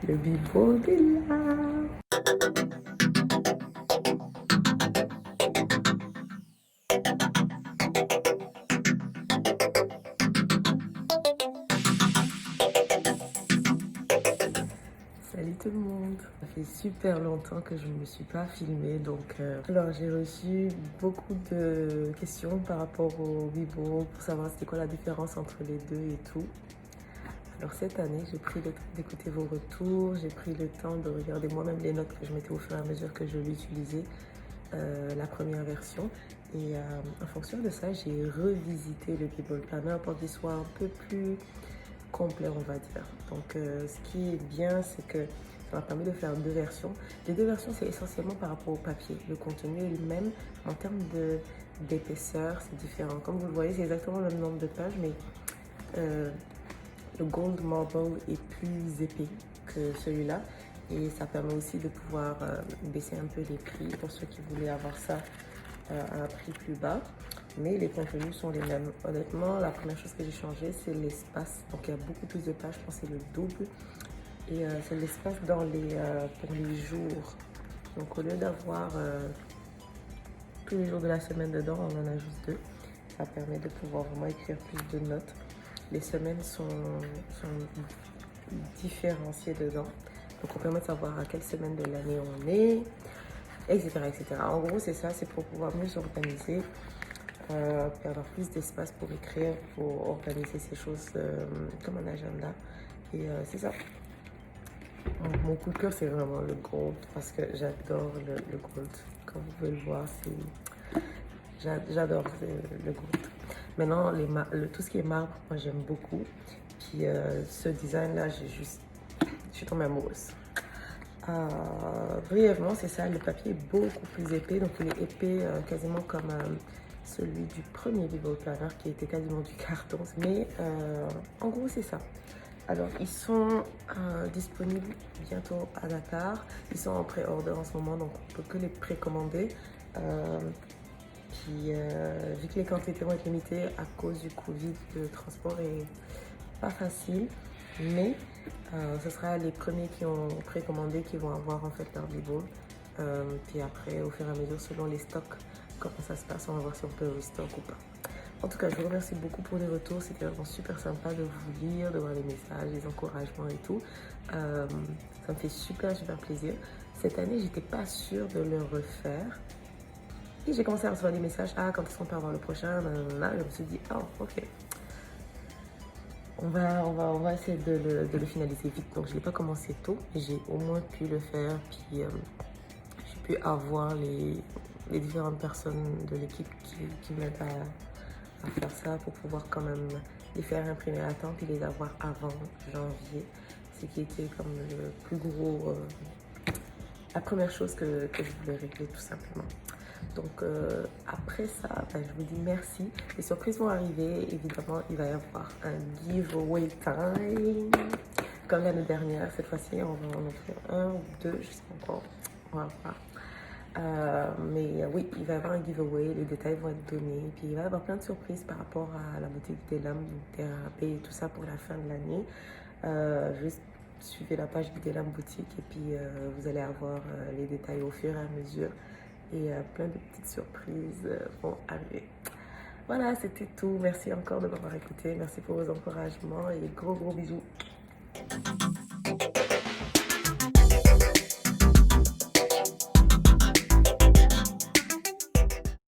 Le bibeau est là. Salut tout le monde. Ça fait super longtemps que je ne me suis pas filmée, donc alors j'ai reçu beaucoup de questions par rapport au bibeau pour savoir c'était quoi la différence entre les deux et tout. Alors cette année, j'ai pris le temps d'écouter vos retours, j'ai pris le temps de regarder moi-même les notes que je mettais au fur et à mesure que je l'utilisais, la première version. Et en fonction de ça, j'ai revisité le Bible Planner pour qu'il soit un peu plus complet, on va dire. Donc ce qui est bien, c'est que ça m'a permis de faire deux versions. Les deux versions, c'est essentiellement par rapport au papier. Le contenu est le même. En termes d'épaisseur, c'est différent. Comme vous le voyez, c'est exactement le même nombre de pages, mais le Gold Marble est plus épais que celui-là. Et ça permet aussi de pouvoir baisser un peu les prix pour ceux qui voulaient avoir ça à un prix plus bas. Mais les contenus sont les mêmes. Honnêtement, la première chose que j'ai changé, c'est l'espace. Donc il y a beaucoup plus de pages, je pense que c'est le double. Et c'est l'espace pour les jours. Donc au lieu d'avoir tous les jours de la semaine dedans, on en a juste deux. Ça permet de pouvoir vraiment écrire plus de notes. Les semaines sont différenciées dedans. Donc on permet de savoir à quelle semaine de l'année on est, etc., etc. En gros, c'est ça, c'est pour pouvoir mieux s'organiser, puis avoir plus d'espace pour écrire, pour organiser ces choses comme un agenda. Et c'est ça. Mon coup de cœur, c'est vraiment le gold parce que j'adore le gold. Comme vous pouvez le voir, j'adore le gold. Maintenant, tout ce qui est marbre, moi j'aime beaucoup. Puis ce design-là, je suis tombée amoureuse. Brièvement, c'est ça, le papier est beaucoup plus épais, donc il est épais quasiment comme celui du premier Bible Planner qui était quasiment du carton. Mais en gros, c'est ça. Alors, ils sont disponibles bientôt à Dakar. Ils sont en pré-order en ce moment, donc on peut que les précommander. Puis, vu que les quantités vont être limitées à cause du Covid, le transport est pas facile. Mais ce sera les premiers qui ont précommandé qui vont avoir en fait leur Bible. Puis après, au fur et à mesure, selon les stocks, comment ça se passe, on va voir si on peut restock ou pas. En tout cas, je vous remercie beaucoup pour les retours. C'était vraiment super sympa de vous lire, de voir les messages, les encouragements et tout. Ça me fait super, super plaisir. Cette année, j'étais pas sûre de le refaire. Et j'ai commencé à recevoir des messages. Ah, quand est-ce qu'on peut avoir le prochain? Là, je me suis dit, oh, ok. On va essayer de le finaliser vite. Donc, je ne l'ai pas commencé tôt. J'ai au moins pu le faire. Puis, j'ai pu avoir les différentes personnes de l'équipe qui m'aident à faire ça pour pouvoir quand même les faire imprimer à temps puis les avoir avant janvier. Ce qui était comme le plus gros, la première chose que je voulais régler tout simplement. Donc après ça, ben, je vous dis merci. Les surprises vont arriver. Évidemment, il va y avoir un giveaway time. Comme l'année dernière, cette fois-ci, on va en offrir un ou deux, je sais pas encore. On va voir. Mais oui, il va y avoir un giveaway, les détails vont être donnés, puis il va y avoir plein de surprises par rapport à la boutique des lames, thérapie et tout ça pour la fin de l'année. Juste suivez la page des lames boutique et puis vous allez avoir les détails au fur et à mesure et plein de petites surprises vont arriver. Voilà, c'était tout. Merci encore de m'avoir écouté. Merci pour vos encouragements et gros bisous.